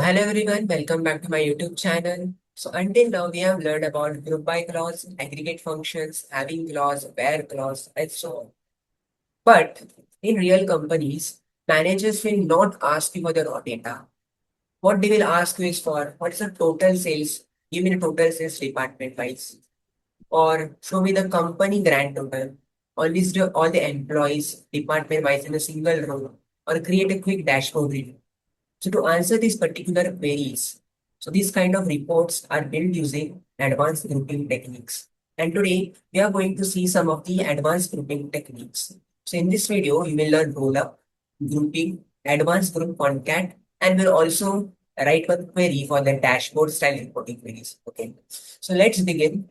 Hello everyone, welcome back to my YouTube channel. So until now we have learned about group by clause, aggregate functions, having clause, where clause, and so on. But in real companies, managers will not ask you for the raw data. What they will ask you is for what is the total sales, give me the total sales department wise, or show me the company grand total, or list all the employees department wise in a single row, or create a quick dashboard review. So to answer these particular queries, so these kind of reports are built using advanced grouping techniques. And today we are going to see some of the advanced grouping techniques. So in this video, you will learn rollup, grouping, advanced group concat, and will also write one query for the dashboard style reporting queries. Okay. So let's begin.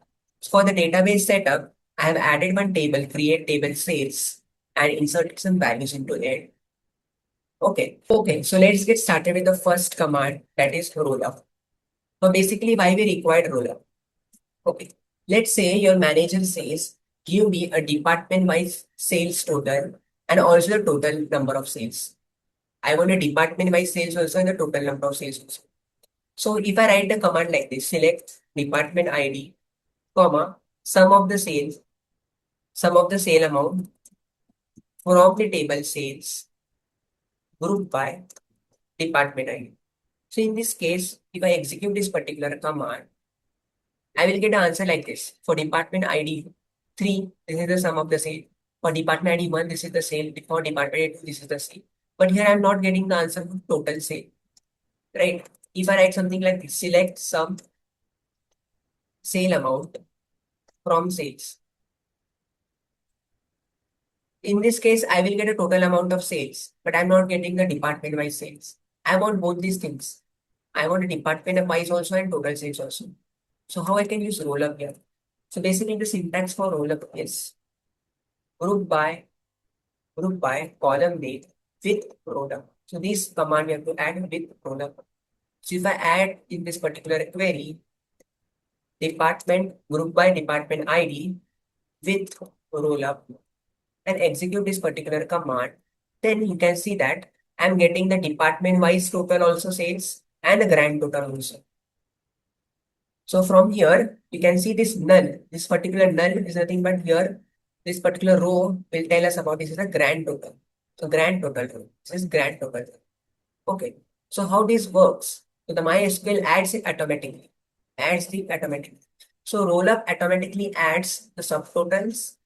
For the database setup, I have added one table, create table sales, and inserted some values into it. Okay. So let's get started with the first command, that is rollup. So basically, why we required rollup? Okay. Let's say your manager says, give me a department-wise sales total and also the total number of sales. I want a department-wise sales also and the total number of sales also. So if I write the command like this, select department ID, comma, sum of the sales, sum of the sale amount from the table sales, group by department ID. So in this case, if I execute this particular command, I will get an answer like this. For department ID 3, this is the sum of the sale. For department ID 1, this is the sale. For department ID 2, this is the sale. But here I am not getting the answer for total sale. Right? If I write something like this, select sum sale amount from sales. In this case, I will get a total amount of sales, but I'm not getting the department-wise sales. I want both these things. I want a department-wise also and total sales also. So how I can use rollup here? So basically the syntax for rollup is group by column name with rollup. So this command we have to add with rollup. So if I add in this particular query department group by department ID with rollup and execute this particular command, then you can see that I'm getting the department wise total also sales and the grand total also. So from here, you can see this null. This particular null is nothing but here. This particular row will tell us about this is a grand total. So grand total row. This is grand total. Okay. So how this works? So the MySQL adds it automatically. Adds the automatically. So rollup automatically adds the subtotals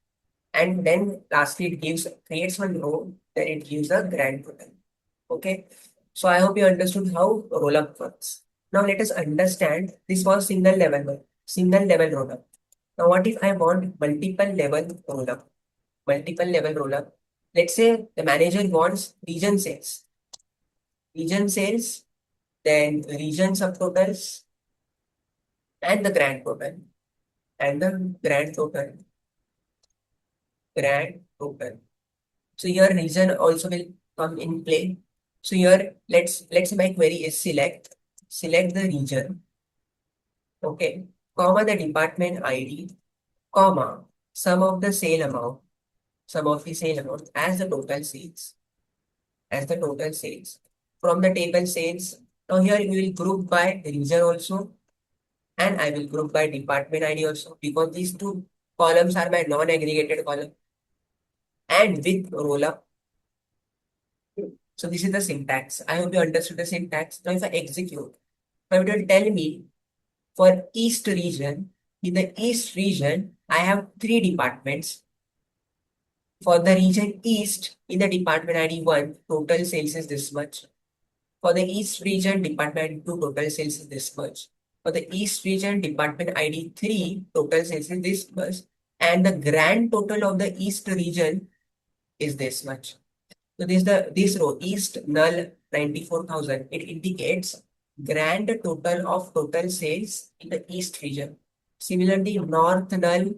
and then lastly it creates one row, then it gives a grand total. Okay. So I hope you understood how rollup works. Now let us understand this was single level rollup. Now what if I want multiple level rollup? Multiple level rollup. Let's say the manager wants region sales, then region subtotals, and the grand total, and the grand total. So here region also will come in play. So here let's say my query is select the region, okay, comma the department ID, comma sum of the sale amount, sum of the sale amount as the total sales, as the total sales from the table sales. Now here we will group by region also, and I will group by department ID also because these two columns are my non-aggregated column and with rollup. So this is the syntax. I hope you understood the syntax. Now if I execute, now it will tell me for East region, in the East region, I have three departments. For the region East, in the department ID 1, total sales is this much. For the East region, department ID 2, total sales is this much. For the East region, department ID 3, total sales is this much. And the grand total of the East region is this much. So this row East null 94,000. It indicates grand total of total sales in the East region. Similarly, North null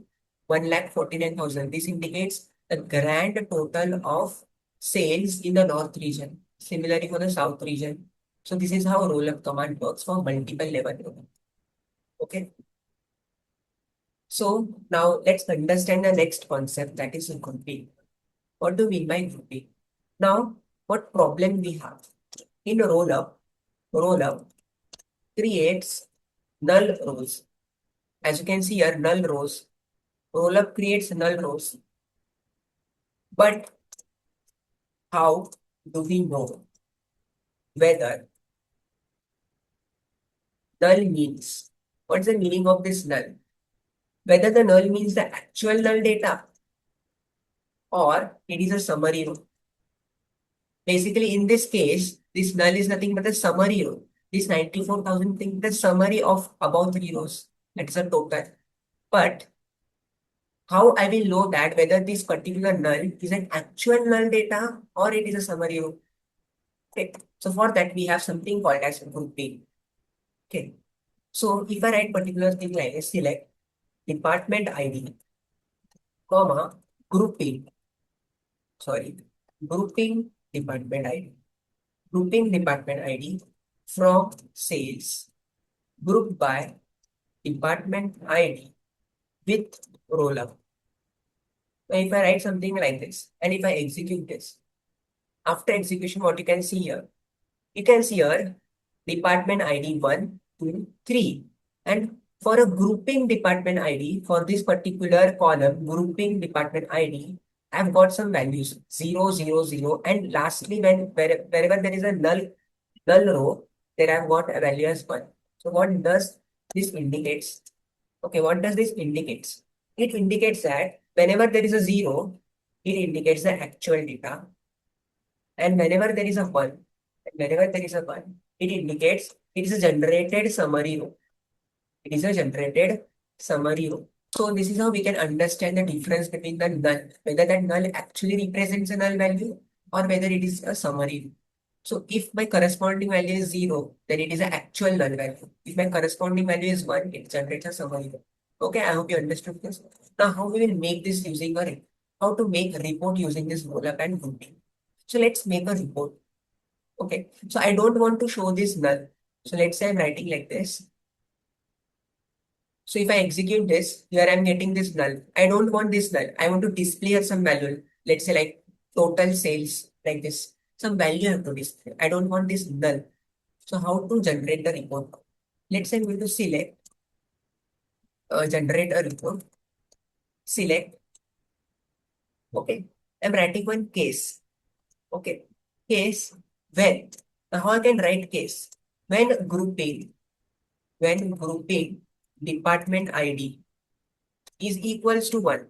1,49,000. This indicates the grand total of sales in the North region. Similarly for the South region. So this is how rollup command works for multiple level rollup. Okay. So now let's understand the next concept, that is grouping. What do we mean by grouping? Now, what problem we have? In rollup, creates null rows. As you can see here, null rows. Rollup creates null rows. But how do we know whether null means? What's the meaning of this null? Whether the null means the actual null data or it is a summary row. Basically, in this case, this null is nothing but the summary row. This 94,000 thing, the summary of above three rows. That's a total. But how I will know that whether this particular null is an actual null data or it is a summary row? Okay. So for that, we have something called as grouping. Okay. So if I write particular thing like this, select department ID, comma, grouping, sorry, grouping department ID, grouping department ID from sales, grouped by department ID with rollup. So if I write something like this, and if I execute this, after execution, what you can see here? You can see here department ID 1, 2, 3. And for a grouping department ID, for this particular column, grouping department ID, I've got some values 0, 0, 0. And lastly, wherever there is a null row, there I've got a value as 1. So what does this indicates? Okay, what does this indicates? It indicates that whenever there is a 0, it indicates the actual data. And whenever there is a 1, it indicates it is a generated summary row. It is a generated summary row. So this is how we can understand the difference between the null, whether that null actually represents a null value or whether it is a summary row. So if my corresponding value is 0, then it is an actual null value. If my corresponding value is 1, it generates a summary row. Okay, I hope you understood this. Now, how we will make this using a how to make a report using this rollup and grouping. So let's make a report. Okay, so I don't want to show this null. So let's say I'm writing like this. So if I execute this, here I'm getting this null. I don't want this null. I want to display here some value. Let's say like total sales, like this. Some value I have to display. I don't want this null. So how to generate the report? Let's say I'm going to select generate a report. Select. Okay. I'm writing one case. Okay. Case when. Now how I can write case? When grouping department ID is equals to 1.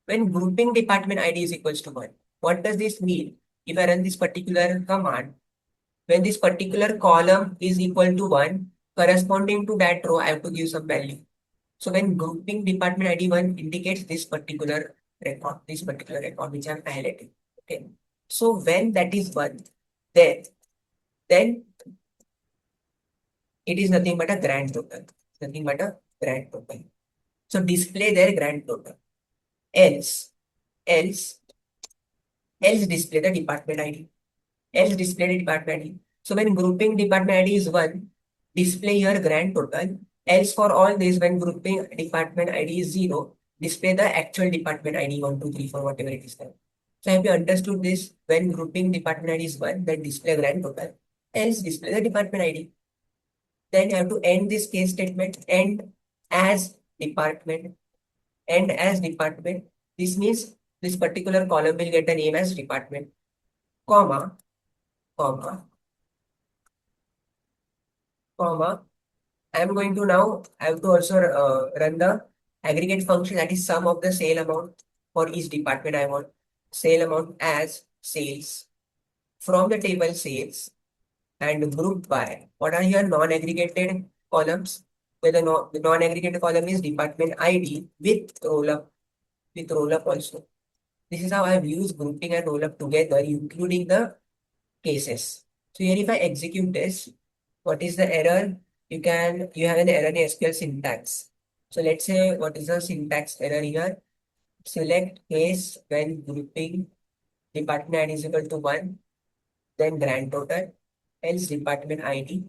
When grouping department ID is equals to 1. What does this mean? If I run this particular command, when this particular column is equal to 1, corresponding to that row, I have to give some value. So when grouping department ID 1 indicates this particular record which I'm highlighting. Okay. So when that is 1, then it is nothing but a grand total. Nothing but a grand total. So display their grand total. Else, else, else display the department ID. Else display the department ID. So when grouping department ID is 1, display your grand total. Else for all this, when grouping department ID is 0, display the actual department ID 1, 2, 3, 4, whatever it is there. So have you understood this? When grouping department ID is 1, then display grand total. Else display the department ID. Then you have to end this case statement, end as department. End as department. This means this particular column will get the name as department, comma, comma, comma. I am going to now, I have to also run the aggregate function, that is sum of the sale amount for each department. I want sale amount as sales from the table sales and group by what are your non-aggregated columns, where the non-aggregated column is department ID with rollup also. This is how I have used grouping and rollup together, including the cases. So here if I execute this, what is the error? You have an error in SQL syntax. So let's say what is the syntax error here? Select case when grouping department ID is equal to 1, then grand total, else department ID,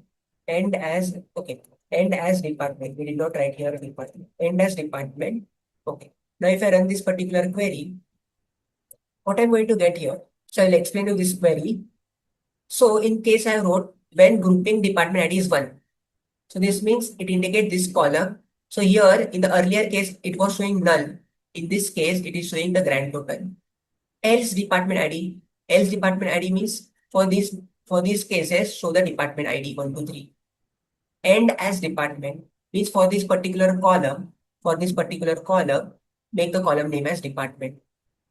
end as okay, end as department. We did not write here department. End as department. Okay. Now if I run this particular query, what I'm going to get here? So I'll explain you this query. So in case I wrote when grouping department ID is 1. So this means it indicates this column. So here in the earlier case, it was showing null. In this case, it is showing the grand total. Else department ID. Else department ID means for these cases, show the department ID 1, 2, 3. And as department means for this particular column, make the column name as department.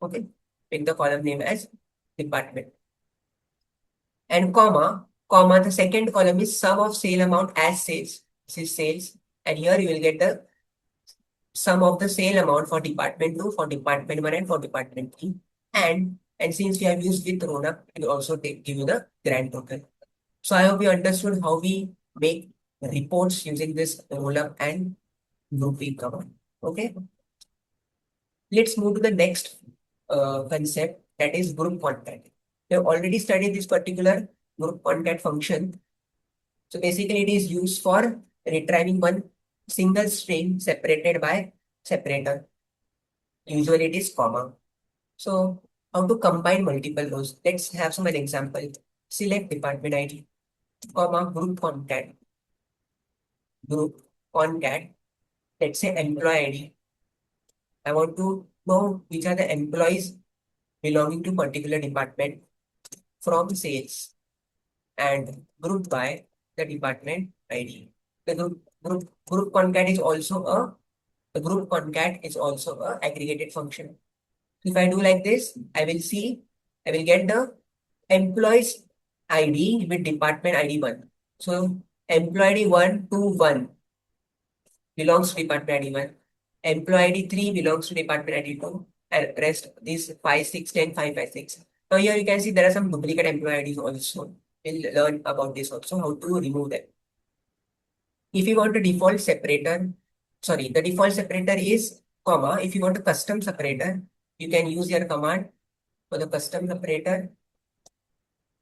Okay, make the column name as department. And comma, the second column is sum of sale amount as sales. This is sales. And here you will get the sum of the sale amount for department 2, for department 1, and for department 3. And since we have used with Rollup, it will also give you the grand total. So I hope you understood how we make reports using this Rollup and grouping command. Okay, let's move to the next concept, that is group concat. We have already studied this particular group concat function. So basically it is used for retrieving one single string separated by separator. Usually it is comma. So how to combine multiple rows? Let's have some an example. Select department ID, comma, group concat. Group concat. Let's say employee ID. I want to know which are the employees belonging to particular department from sales, and group by the department ID. The group concat is also a the group concat is also a aggregated function. If I do like this, I will get the employees ID with department ID 1. So employee ID 1 to 1 belongs to department ID 1. Employee ID 3 belongs to department ID 2. And rest these 5, 6, 10, 5, 5, 6. Now here you can see there are some duplicate employee IDs also. We'll learn about this also, how to remove them. If you want a default separator, sorry, the default separator is comma. If you want a custom separator, you can use your command for the custom separator.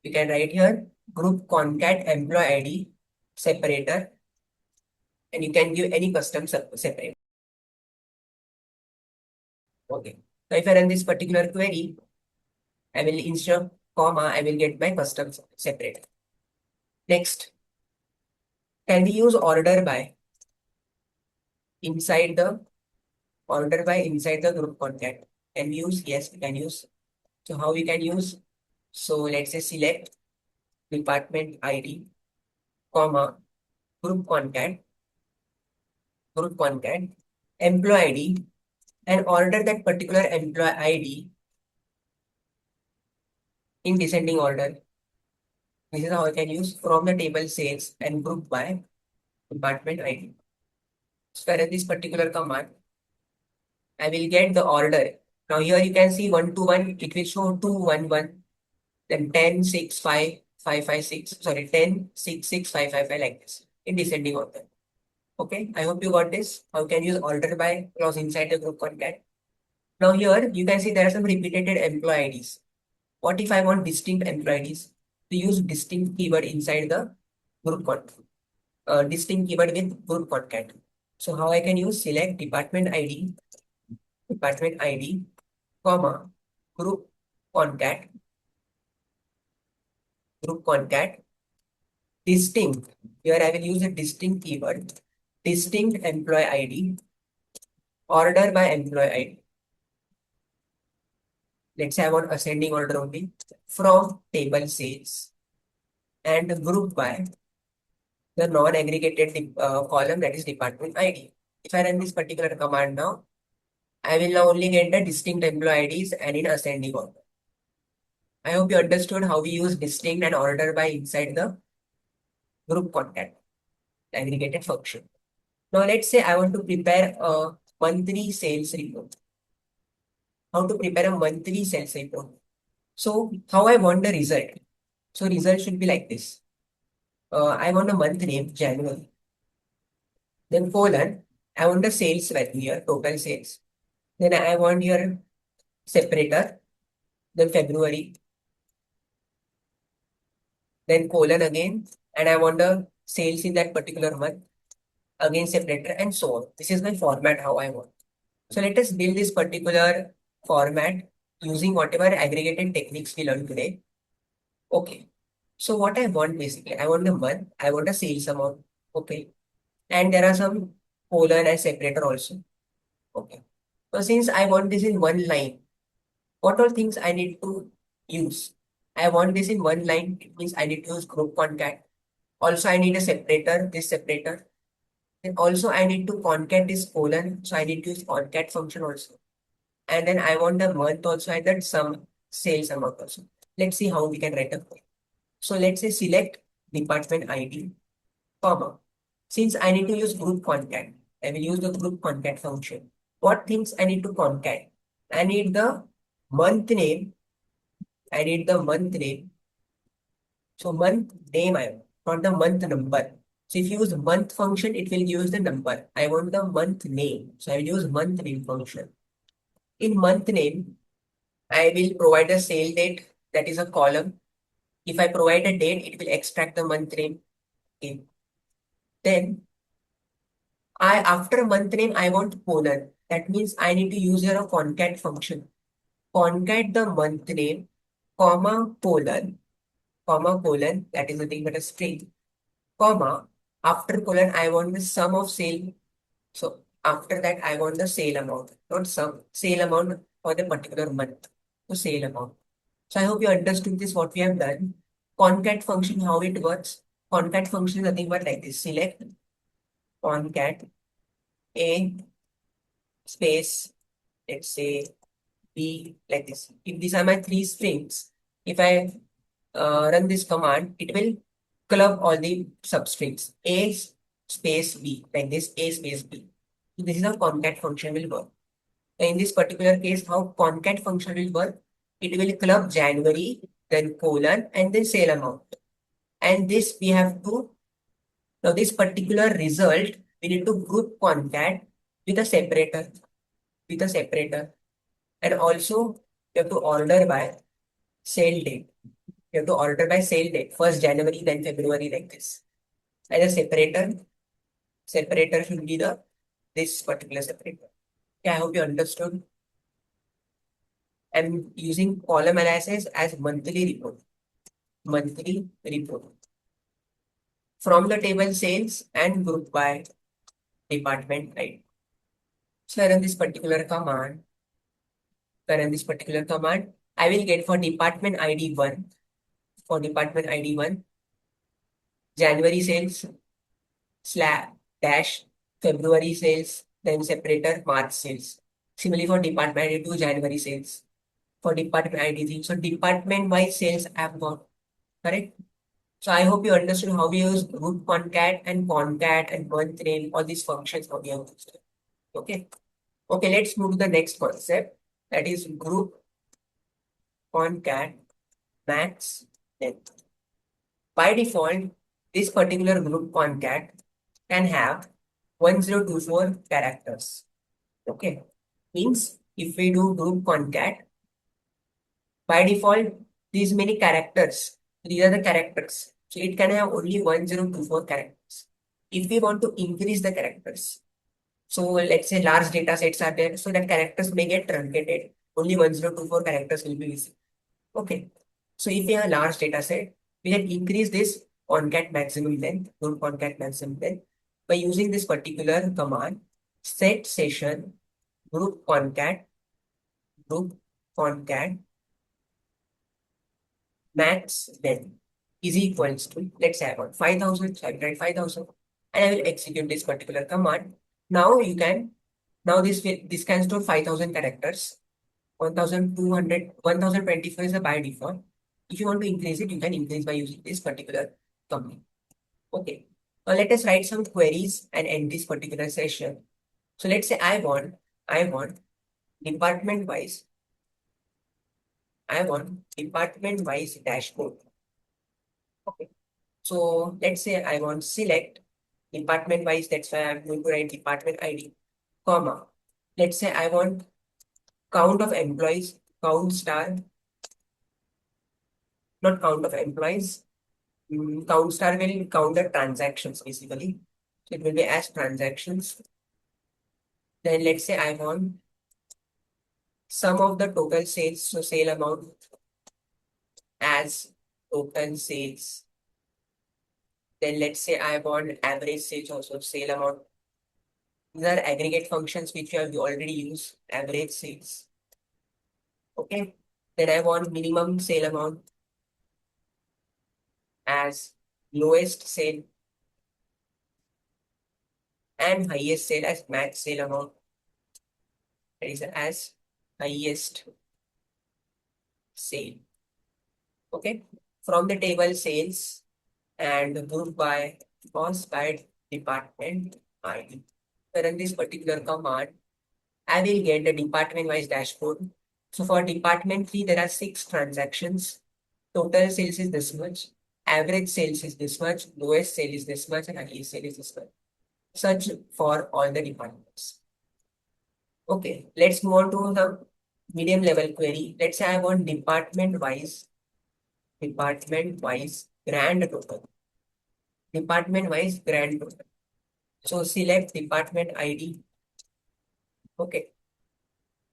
You can write here group concat employee ID separator, and you can give any custom separator. Okay. So if I run this particular query, I will instead of comma, I will get my custom separator. Next, can we use order by inside the group concat? Can we use? Yes, we can use. So how we can use? So let's say select department ID, comma, group concat, employee ID, and order that particular employee ID in descending order. This is how I can use from the table sales and group by department ID. So for this particular command, I will get the order. Now here you can see 1 to 1, it will show 2, 1, 1, then 10, 6, 5, 5, 5, 6, sorry, 10, 6, 6, 5, 5, 5 like this in descending order. Okay, I hope you got this. How can you use order by clause inside the group concat? Now here you can see there are some repeated employee IDs. What if I want distinct employee IDs? To use distinct keyword inside the group concat. Distinct keyword with group concat. So how I can use select department ID, comma, group concat, distinct. Here I will use a distinct keyword, distinct employee ID, order by employee ID. Let's say I want ascending order only from table sales, and group by the non-aggregated column, that is department ID. If I run this particular command now, I will now only get the distinct employee IDs and in ascending order. I hope you understood how we use distinct and order by inside the group concat aggregated function. Now let's say I want to prepare a monthly sales report. How to prepare a monthly sales report? So how I want the result? So result should be like this. I want a month name, January. Then colon, I want the sales value here, total sales. Then I want your separator, then February, then colon again, and I want the sales in that particular month, again separator, and so on. This is my format how I want. So let us build this particular format using whatever aggregated techniques we learned today. Okay. So what I want basically, I want the month, I want a sales amount. Okay. and there are some colon and separator also. Okay. So since I want this in one line, what all things I need to use? I want this in one line. It means I need to use group concat. Also, I need a separator, this separator. And also, I need to concat this colon. So I need to use concat function also. And then I want the month also and then some sales amount also. Let's see how we can write a code. So let's say select department ID, comma. Since I need to use group concat, I will use the group concat function. What things I need to concat? I need the month name. I need the month name. So month name I want, not the month number. So if you use month function, it will use the number. I want the month name. So I will use month name function. In month name, I will provide a sale date, that is a column. If I provide a date, it will extract the month name. Okay. Then after month name, I want colon. That means I need to use here a concat function. Concat the month name, comma colon, that is nothing but a string, comma, after colon, I want the sum of sale. So after that, I want the sale amount, not sum, sale amount for the particular month. So sale amount. So I hope you understood this, what we have done. Concat function, how it works. Concat function is nothing but like this. Select concat A space, let's say B, like this. If these are my three strings, if I run this command, it will club all the substrings. A space B, like this, A space B. So this is how concat function will work. In this particular case, how concat function will work, it will club January, then colon, and then sale amount. And this we have to, now this particular result, we need to group concat with a separator, with a separator. And also, you have to order by sale date. You have to order by sale date, first January, then February, like this. And the separator should be the this particular separator. Yeah, I hope you understood. I'm using column analysis as monthly report. Monthly report. From the table sales and group by department ID. So I run this particular command. I will get for department ID 1. For department ID 1, January sales slash dash February sales, then separator March sales. Similarly for department ID 2, January sales. For department ID 3. So department wise sales I have got. Correct? So I hope you understood how we use group concat and month name, all these functions how we have used. Okay. Okay, let's move to the next concept. That is group concat max length. By default, this particular group concat can have 1024 characters. Okay. Means if we do group concat, by default, these many characters, these are the characters. So it can have only 1024 characters. If we want to increase the characters, so let's say large data sets are there, so that characters may get truncated. Only 1024 characters will be visible. Okay. So if we have a large data set, we can increase this concat maximum length, group concat maximum length, by using this particular command, set session group concat max length is equals to, let's say I want 5000, so I write 5000 and I will execute this particular command. Now you can, now this can store 5000 characters. 1200, 1024 is a by default. If you want to increase it, you can increase by using this particular command. Okay. Now let us write some queries and end this particular session. So let's say I want department wise, dashboard. Okay. So let's say I want select department wise, that's why I'm going to write department ID, comma. Let's say I want count of employees, count star, not count of employees. Count star will count the transactions basically. So it will be as transactions. Then let's say I want sum of the total sales, so sale amount as total sales. Then let's say I want average sales also, sale amount. These are aggregate functions which we have already used, average sales. Okay. Then I want minimum sale amount as lowest sale and highest sale as max sale amount. That is as highest sale. Okay. From the table sales and group by cost by department ID. Run this particular command, I will get the department-wise dashboard. So for department 3, there are 6 transactions. Total sales is this much. Average sales is this much. Lowest sale is this much. And highest sale is this much. Such for all the departments. Okay, let's move on to the medium level query. Let's say I want department-wise grand total. Department-wise grand total. So select department ID. Okay.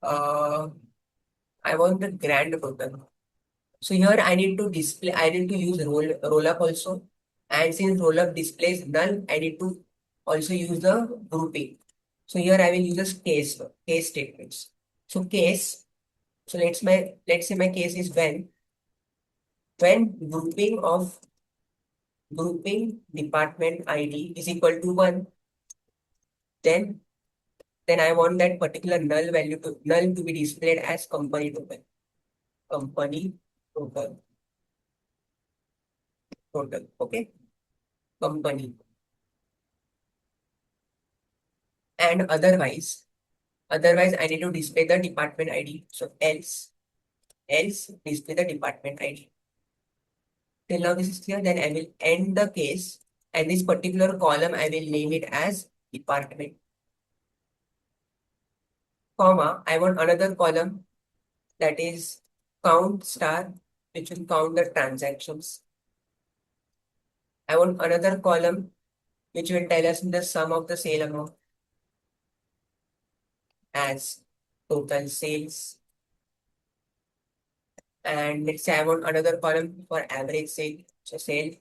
I want the grand total. So here I need to display, I need to use rollup also. And since rollup displays null, I need to also use the grouping. So here I will use a case statements. So case, so let's say my case is when grouping department ID is equal to 1, then I want that particular null to be displayed as company total. Company total. Okay. Company. And otherwise I need to display the department ID. So else display the department ID. Till now this is clear. Then I will end the case, and this particular column I will name it as department. Comma, I want another column that is count star, which will count the transactions. I want another column which will tell us the sum of the sale amount as total sales. And let's say I want another column for average sale. So sale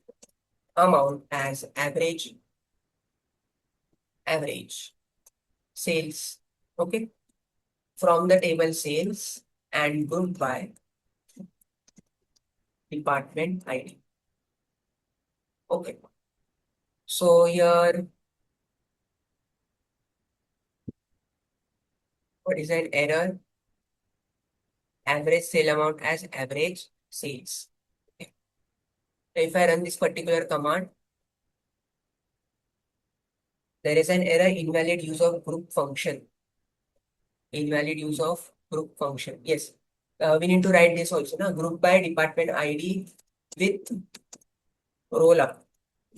amount as average sales. Okay. From the table sales and group by department ID. Okay. So here, what is an error? Average sale amount as average sales. Okay. So if I run this particular command, there is an error, invalid use of group function. Invalid use of group function. Yes. We need to write this also. Now, group by department ID with rollup.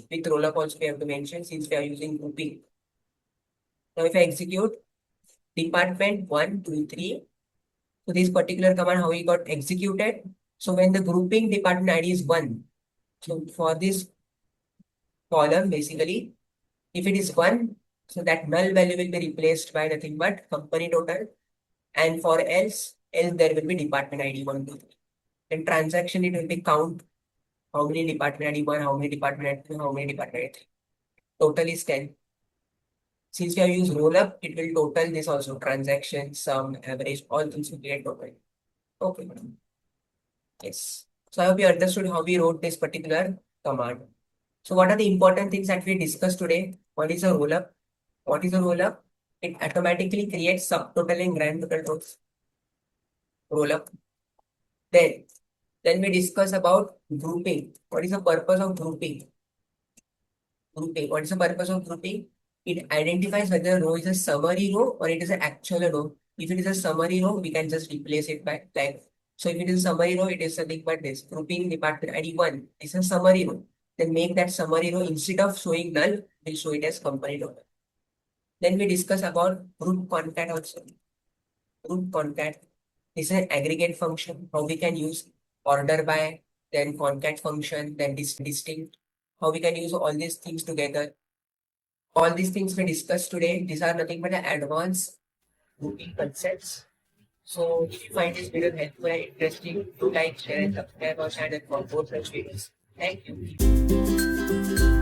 With rollup also we have to mention since we are using grouping. Now, if I execute department 1, 2, 3, so this particular command, how we got executed. So when the grouping department ID is 1, so for this column, basically, if it is 1, so that null value will be replaced by nothing but company total. And for else there will be department ID 1, 2, 3. In transaction, it will be count how many department ID 1, how many department ID 2, how many department ID 3. Total is 10. Since we have used rollup, it will total this also, transaction, sum, average, all things will get total. Okay. Yes. So I hope you understood how we wrote this particular command. So what are the important things that we discussed today? What is a rollup? What is a rollup? It automatically creates subtotal and grand total rows. Rollup. Then we discuss about grouping. What is the purpose of grouping? What is the purpose of grouping? It identifies whether a row is a summary row or it is an actual row. If it is a summary row, we can just replace it by like. So if it is a summary row, it is something but this. Grouping department ID 1 is a summary row. Then make that summary row, instead of showing null, we'll show it as company total. Then we discuss about group concat also. Group concat is an aggregate function. How we can use order by, then concat function, then distinct. How we can use all these things together. All these things we discussed today, these are nothing but advanced grouping concepts. So if you find this video helpful and interesting, do like, share, and subscribe our channel for more such videos. Thank you.